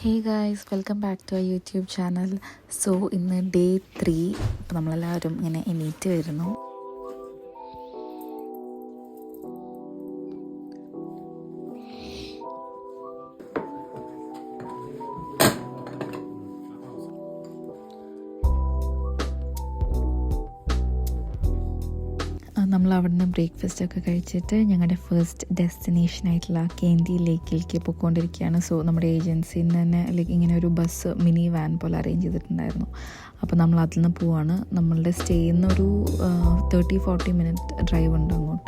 Hey guys, welcome back to our YouTube channel. So ഇന്ന് day 3. അപ്പോൾ നമ്മളെല്ലാവരും ഇങ്ങനെ എണീറ്റ് വരുന്നു. നമ്മൾ അവിടുന്ന് ബ്രേക്ക്ഫാസ്റ്റൊക്കെ കഴിച്ചിട്ട് ഞങ്ങളുടെ ഫസ്റ്റ് ഡെസ്റ്റിനേഷനായിട്ടുള്ള കേന്തി ലേക്കിലേക്ക് പോയിക്കൊണ്ടിരിക്കുകയാണ്. സോ നമ്മുടെ ഏജൻസിയിൽ നിന്ന് തന്നെ ലൈക്ക് ഇങ്ങനെ ഒരു ബസ് മിനി വാൻ പോലെ അറേഞ്ച് ചെയ്തിട്ടുണ്ടായിരുന്നു. അപ്പോൾ നമ്മൾ അതിൽ നിന്ന് പോവാണ്. നമ്മളുടെ സ്റ്റേയിൽ നിന്ന് ഒരു 30-40 മിനിറ്റ് ഡ്രൈവ് ഉണ്ട് അങ്ങോട്ട്.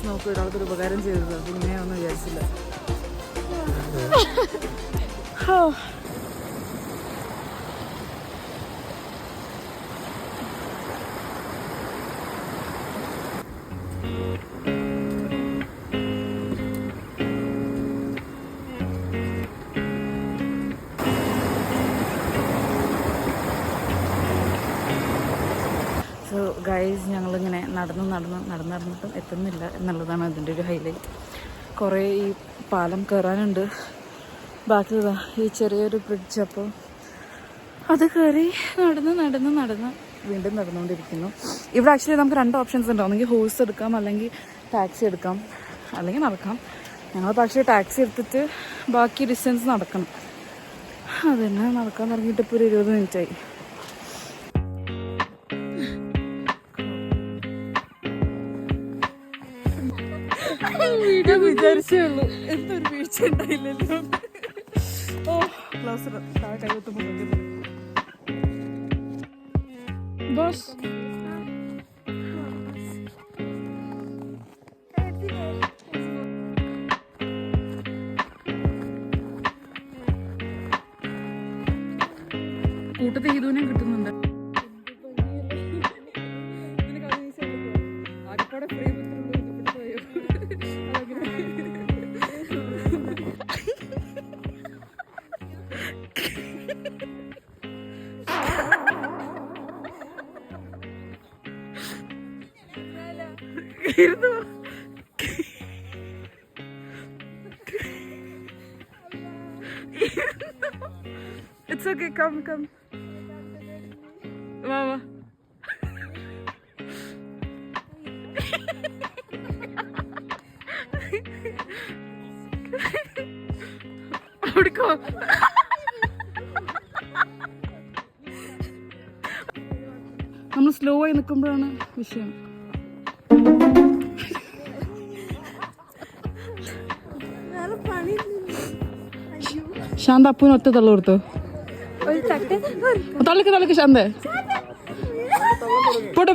നോക്കൂ, ഒരാൾക്കൊരു ഉപകാരം ചെയ്തത് അത് ഇങ്ങനെയാണെന്ന് വിചാരിച്ചില്ല. സോ ഗൈസ്, ഞങ്ങളിങ്ങനെ നടന്നിട്ടും എത്തുന്നില്ല എന്നുള്ളതാണ് അതിൻ്റെ ഒരു ഹൈലൈറ്റ്. കുറേ ഈ പാലം കയറാനുണ്ട്. ബാക്കിയതാ ഈ ചെറിയൊരു ബ്രിഡ്ജ്. അപ്പോൾ അത് കയറി നടന്ന് വീണ്ടും നടന്നുകൊണ്ടിരിക്കുന്നു. ഇവിടെ ആക്ച്വലി നമുക്ക് 2 ഓപ്ഷൻസ് ഉണ്ട്. ഒന്നെങ്കിൽ ഹോഴ്സ് എടുക്കാം, അല്ലെങ്കിൽ ടാക്സി എടുക്കാം, അല്ലെങ്കിൽ നടക്കാം. ഞങ്ങളിപ്പോൾ ആക്ച്വലി ടാക്സി എടുത്തിട്ട് ബാക്കി ഡിസ്റ്റൻസ് നടക്കണം. അതന്നെ നടക്കാൻ തുടങ്ങിയിട്ട് ഇപ്പോൾ ഒരു 20 മിനിറ്റായി. വീഡിയോ വിചാരിച്ചേ ഉള്ളൂ, എന്തൊരു വീഴ്ച ഉണ്ടായില്ലല്ലോ. ഓ ഗ്ലൗസ് കൈവത്തുമ്പോൾ ബോസ് കൂട്ടത്തിൽ ഹീതുവിനെ കിട്ടുന്നുണ്ട്. It's okay, come. വാ ഓടിക്കോ. നമ്മൾ സ്ലോ ആയി നിൽക്കുമ്പോഴാണ് വിഷയം. ശാന്ത അപ്പൂന് ഒറ്റ തള്ള കൊടുത്തോ. തള്ളിക്ക് ശാന്ത. പോട്ടെ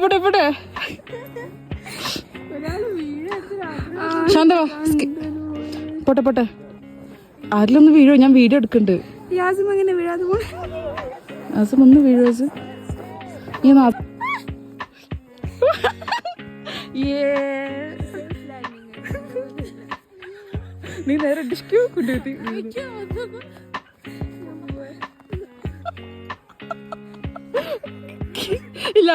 ശാന്ത പോട്ടെ. ആരിലൊന്ന് വീഴോ, ഞാൻ വീഡിയോ എടുക്കണ്ട്. ആസം ഒന്ന് വീഴോ. നീ നേരെ ഡിഷ്കോ കൊണ്ടുപോയി ഇല്ല.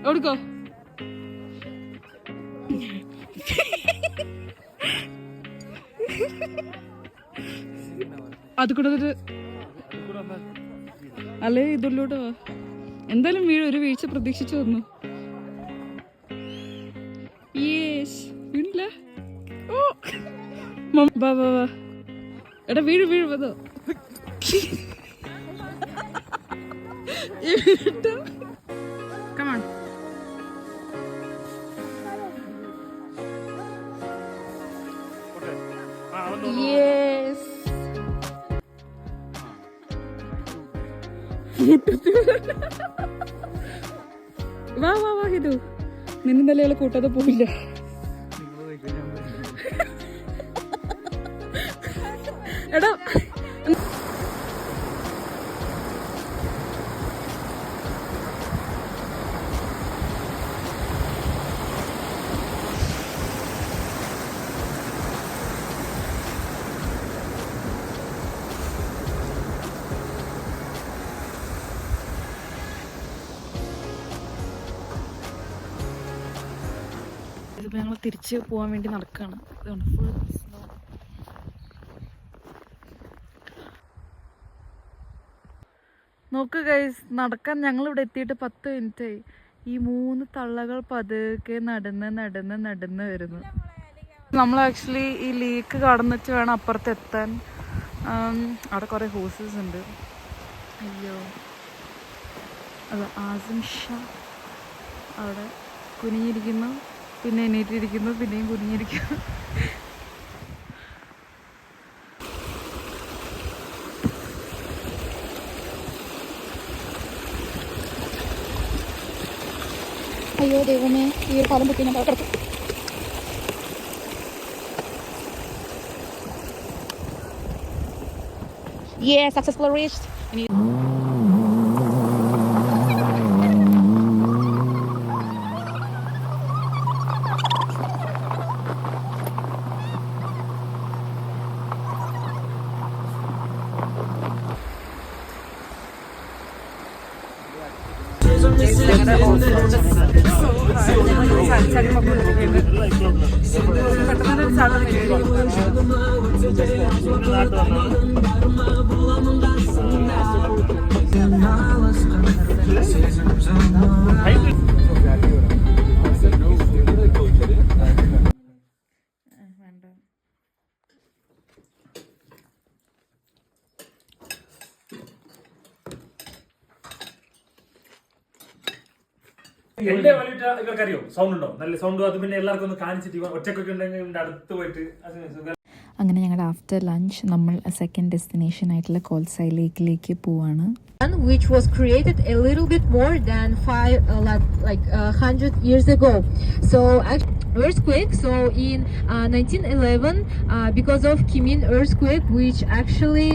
ഓടിക്കോ. അത് കൂടെ അല്ലേ ഇതുള്ളൂട്ടോ. എന്തായാലും ഒരു വീഴ്ച പ്രതീക്ഷിച്ചു വന്നു. വീണില്ല. ഓ വാ എടാ വീഴ് വന്നോ. Come on. Yes. വാ വാ വാ ഇത് നിന്നെ തലയാളെ കൂട്ടാതെ പോയില്ല. എടാ ഇതിപ്പോൾ ഞങ്ങൾ തിരിച്ച് പോകാൻ വേണ്ടി നടക്കുകയാണ്. ഇതുകൊണ്ട് ഫുൾ സ്നോ. നോക്ക് ഗൈസ്, നടക്കാൻ ഞങ്ങളിവിടെ എത്തിയിട്ട് 10 മിനിറ്റായി. ഈ 3 തള്ളകൾ പതുക്കെ നടന്ന് വരുന്നു. നമ്മൾ ആക്ച്വലി ഈ ലേക്ക് കടന്നിട്ട് വേണം അപ്പുറത്ത് എത്താൻ. അവിടെ കുറേ ഹോഴ്സസ് ഉണ്ട്. അയ്യോ, അത് ആസിം ഷാ അവിടെ കുനിഞ്ഞിരിക്കുന്നു, പിന്നെ എണീറ്റിരിക്കുന്നു, പിന്നെയും കുനിഞ്ഞിരിക്കുന്നു. അയ്യോ ദൈവമേ, ഈ ഒരു പാലം പൊട്ടി ഞാൻ കിടക്കും. Yeah, successfully reached. എന്റെ വലിയ ഇവർക്കറിയോ സൗണ്ട് ഉണ്ടോ? നല്ല സൗണ്ട്. അത് പിന്നെ എല്ലാവർക്കും ഒന്ന് കാണിച്ചിട്ട് ഒറ്റക്കൊക്കെ ഉണ്ടെങ്കിൽ അടുത്ത് പോയിട്ട്. അങ്ങനെ ഞങ്ങളുടെ ആഫ്റ്റർ ലഞ്ച് നമ്മൾ സെക്കൻഡ് ഡെസ്റ്റിനേഷൻ ആയിട്ടുള്ള കോൾസായി ലേക്കിലേക്ക് പോവാണ്. Which was created a little bit more than 100 years ago. So earthquake. So in 1911, because of Kimin earthquake, which actually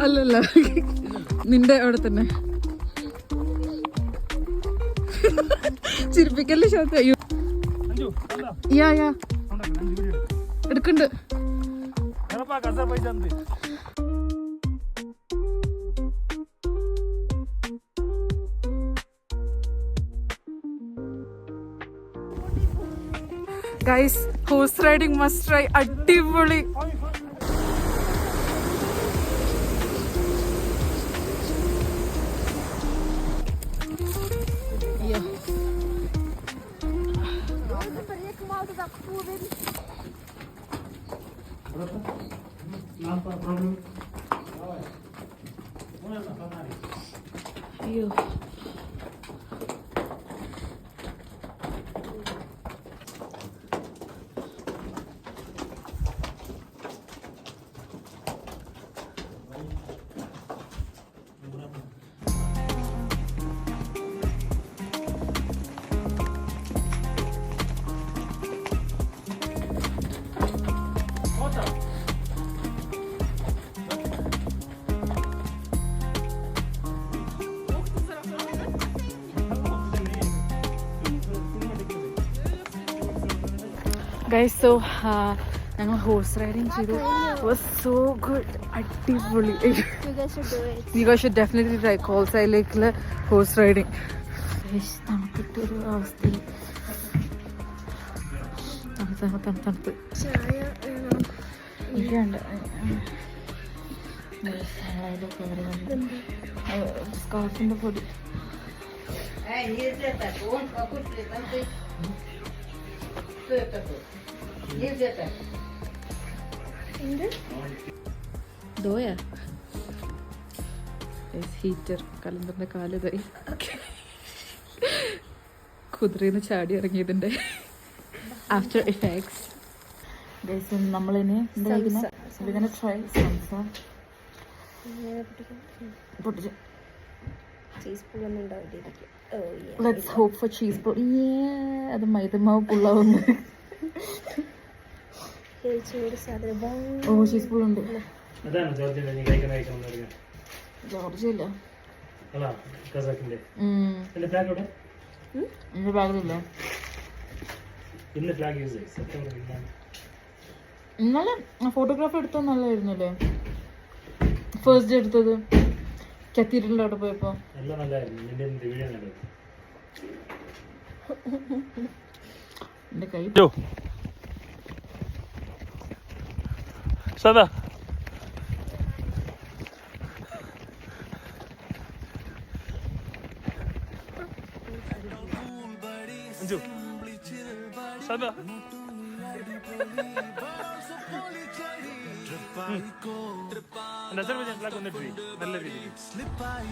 അല്ലല്ല, നിന്റെ അവിടെ തന്നെ ചിരിപ്പിക്കല്ലേ ശാന്ത. യാ എടുക്കണ്ട്. Guys, horse riding must try. അടിപൊളി. അയ്യോ, ഗൈസ്, സോ ഞങ്ങൾ ഹോഴ്സ് റൈഡിങ് ചെയ്തു. Was so good. അടിപൊളി. You guys should definitely try Kolsai ലേക്കിലെ ഹോഴ്സ് റൈഡിങ്. തണുത്തിട്ടൊരു അവസ്ഥയിൽ തണുത്ത് ഇതുണ്ട് സ്കാർഫിൻ്റെ പൊടി. ദോയാ ഹീറ്റർ കലണ്ടറിന്റെ കാലിതായി കുതിരന്ന് ചാടി ഇറങ്ങിയതിന്റെ ആഫ്റ്റർ ഇഫക്ട്സ്. നമ്മളിനി എന്താ ട്രൈ സംസ പൊട്ടിച്ച്. Let's hope for cheese ball. അത് മൈദമാവ് പുള്ളാവുന്നു. ഓ ചീസ് ബോൾ ഉണ്ട്. ജോർജ് ഇല്ല എന്റെ ബാഗിലില്ല. ഇന്നലെ ഫോട്ടോഗ്രാഫ് എടുത്താൽ നല്ലതായിരുന്നല്ലേ ഫസ്റ്റ് ഡേ എടുത്തത് കത്തീഡ്രലിന്റെ അവിടെ പോയപ്പോ. എന്റെ കൈ സദാ സദാ വന്നിട്ട് നല്ല രീതിയിൽ ചായ